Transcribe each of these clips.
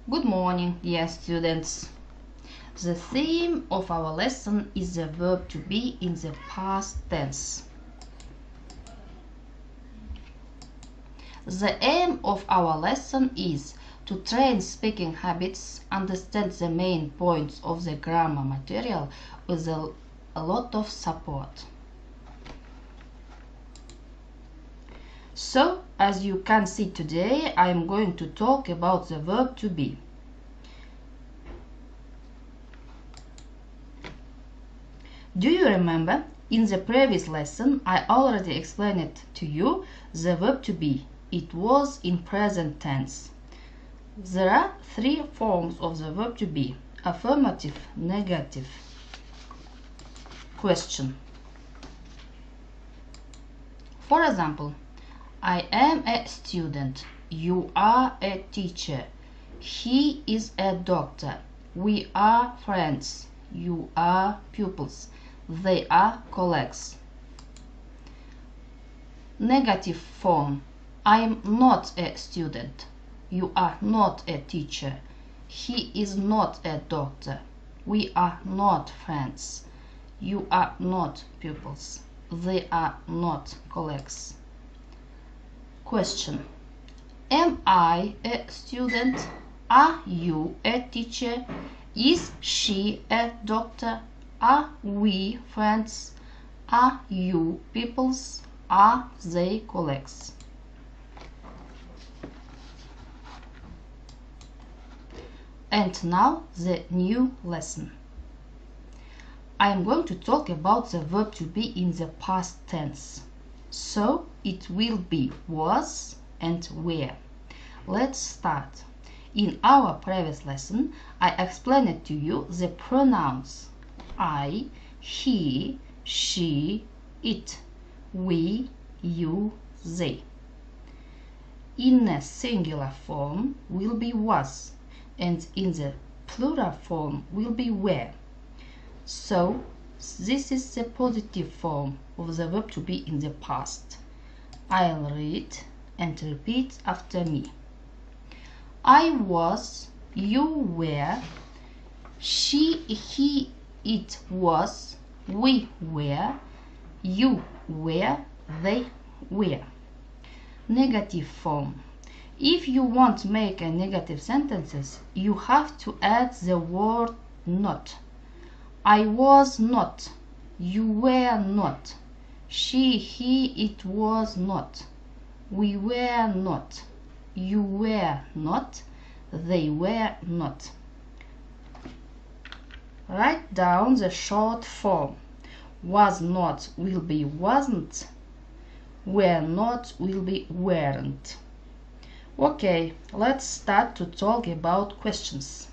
Good morning, dear students. The theme of our lesson is the verb to be in the past tense. The aim of our lesson is to train speaking habits, understand the main points of the grammar material with a lot of support. So, as you can see today, I am going to talk about the verb to be. Do you remember? In the previous lesson, I already explained it to you, the verb to be. It was in present tense. There are three forms of the verb to be: affirmative, negative, question. For example, I am a student. You are a teacher. He is a doctor. We are friends. You are pupils. They are colleagues. Negative form. I am not a student. You are not a teacher. He is not a doctor. We are not friends. You are not pupils. They are not colleagues. Question. Am I a student? Are you a teacher? Is she a doctor? Are we friends? Are you pupils? Are they colleagues? And now the new lesson. I am going to talk about the verb to be in the past tense. So it will be was and were. Let's start. In our previous lesson, I explained to you the pronouns I, he, she, it, we, you, they. In a singular form will be was, and in the plural form will be were. So this is the positive form of the verb to be in the past. I'll read and repeat after me. I was, you were, she, he, it was, we were, you were, they were. Negative form. If you want to make a negative sentences, you have to add the word not. I was not, you were not, she, he, it was not, we were not, you were not, they were not. Write down the short form. Was not will be wasn't, were not will be weren't. Okay, let's start to talk about questions.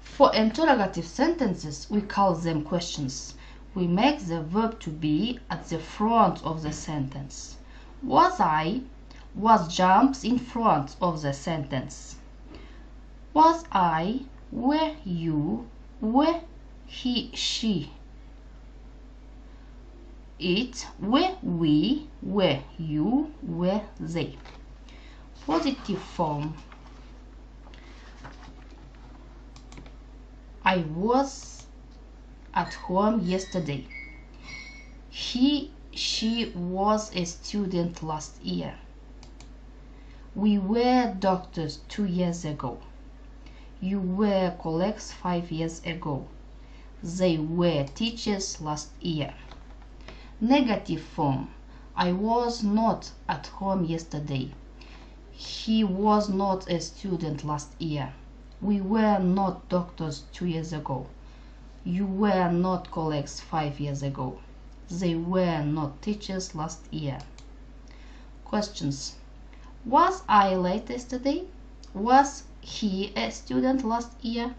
For interrogative sentences, we call them questions. We make the verb to be at the front of the sentence. Was I? Was jumps in front of the sentence. Was I? Were you? Were he, she? It? Were we? Were you? Were they? Positive form. I was at home yesterday. He, she was a student last year. We were doctors 2 years ago. You were colleagues 5 years ago. They were teachers last year. Negative form. I was not at home yesterday. He was not a student last year. We were not doctors 2 years ago. You were not colleagues 5 years ago. They were not teachers last year. Questions. Was I late yesterday? Was he a student last year?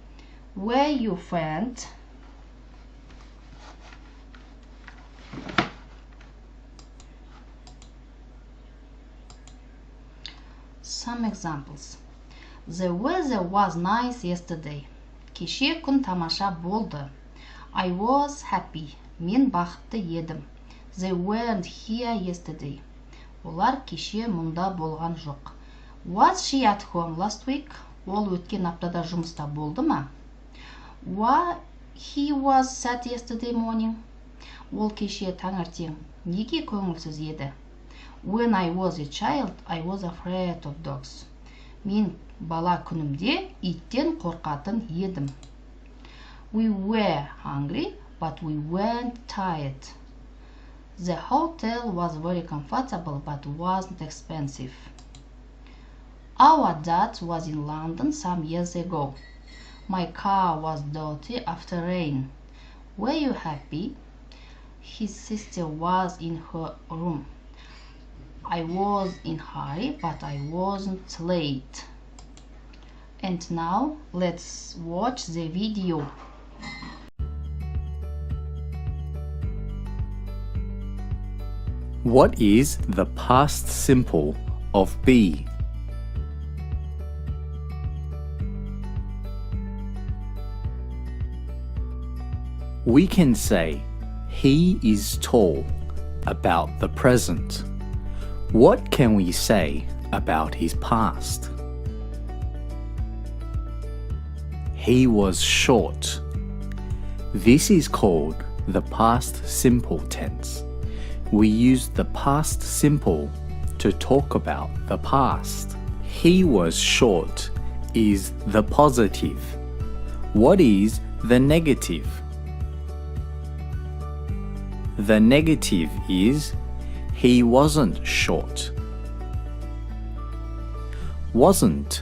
Were you friend? Some examples. The weather was nice yesterday. Кеше күн тамаша болды. I was happy. Мен бақытты едім. They weren't here yesterday. Олар кеше мұнда болған жоқ. Was she at home last week? Ол өткен аптада жұмыста болды ма? Why he was sad yesterday morning? Ол кеше таңертең неге көңілсіз еді? When I was a child, I was afraid of dogs. Мен бала күнімде иттен қорқатын едім. We were hungry, but we weren't tired. The hotel was very comfortable, but wasn't expensive. Our dad was in London some years ago. My car was dirty after rain. Were you happy? His sister was in her room. I was in a hurry, but I wasn't late. And now let's watch the video. What is the past simple of be? We can say, he is tall about the present. What can we say about his past? He was short. This is called the past simple tense. We use the past simple to talk about the past. He was short is the positive. What is the negative? The negative is he wasn't short. Wasn't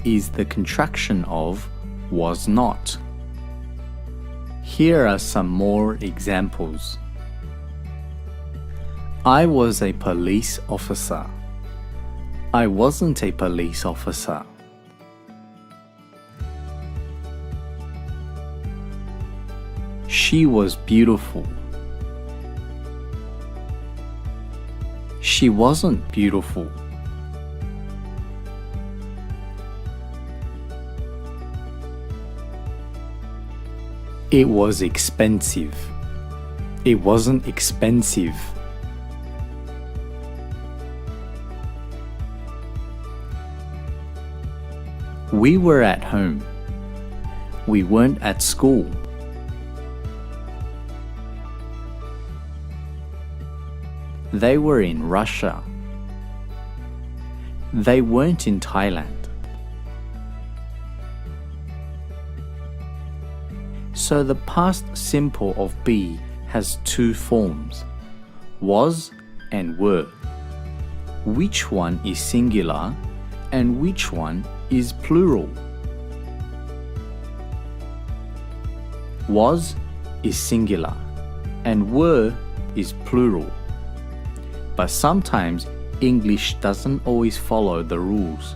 is the contraction of was not. Here are some more examples. I was a police officer. I wasn't a police officer. She was beautiful. She wasn't beautiful. It was expensive. It wasn't expensive. We were at home. We weren't at school. They were in Russia. They weren't in Thailand. So the past simple of be has two forms, was and were. Which one is singular and which one is plural? Was is singular and were is plural. But sometimes English doesn't always follow the rules.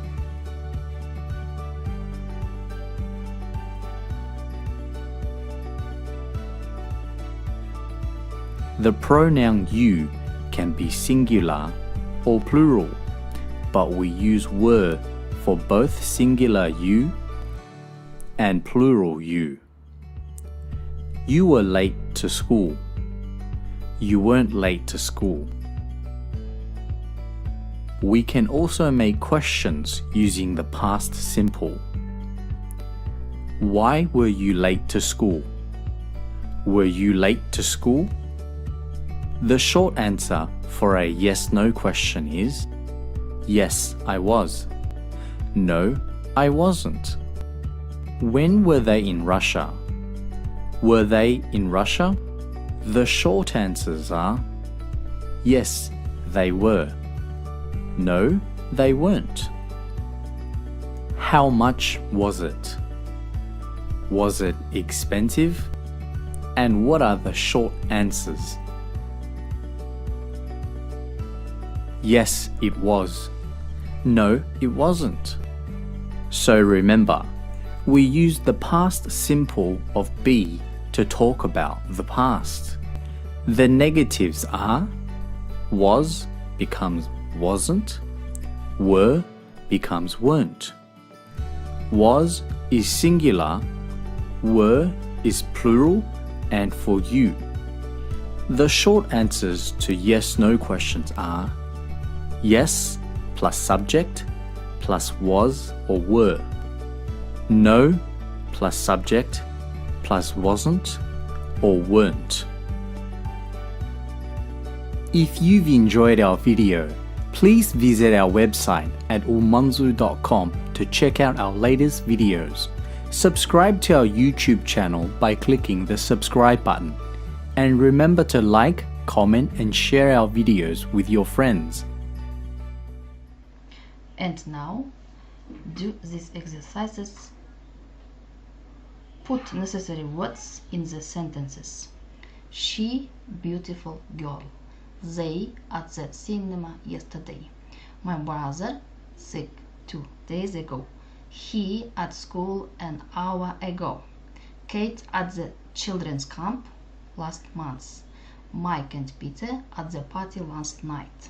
The pronoun you can be singular or plural, but we use were for both singular you and plural you. You were late to school. You weren't late to school. We can also make questions using the past simple. Why were you late to school? Were you late to school? The short answer for a yes-no question is yes, I was. No, I wasn't. When were they in Russia? Were they in Russia? The short answers are yes, they were. No, they weren't. How much was it? Was it expensive? And what are the short answers? Yes, it was. No, it wasn't. So remember, we use the past simple of be to talk about the past. The negatives are was becomes wasn't, were becomes weren't. Was is singular, were is plural, and for you. The short answers to yes-no questions are yes plus subject plus was or were. No plus subject plus wasn't or weren't. If you've enjoyed our video, please visit our website at ulmanzu.com to check out our latest videos. Subscribe to our YouTube channel by clicking the subscribe button. And remember to like, comment and share our videos with your friends. And now, do these exercises. Put necessary words in the sentences. She, beautiful girl. They at the cinema yesterday. My brother sick 2 days ago. He at school an hour ago. Kate at the children's camp last month. Mike and Peter at the party last night.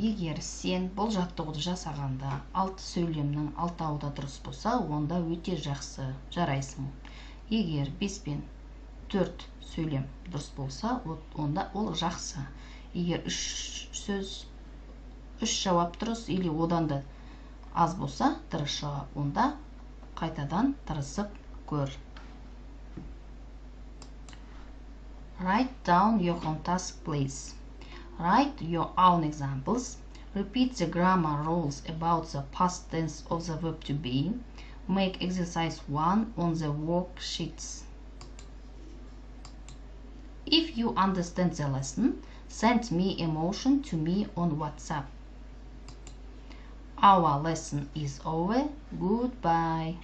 Егер сен бұл жаттығуды жасағанда 6 сөйлемнің 6-ауы да дұрыс болса, онда өте жақсы, жарайсың. Егер 5 пен 4 сөйлем дұрыс болса, онда ол жақсы. Егер 3 жауап дұрыс или одан да аз болса, дұрыс жауап, онда қайтадан тырысып көр. Write down your own task, please. Write your own examples. Repeat the grammar rules about the past tense of the verb to be. Make exercise 1 on the worksheets. If you understand the lesson, send me emotion to me on WhatsApp. Our lesson is over. Goodbye.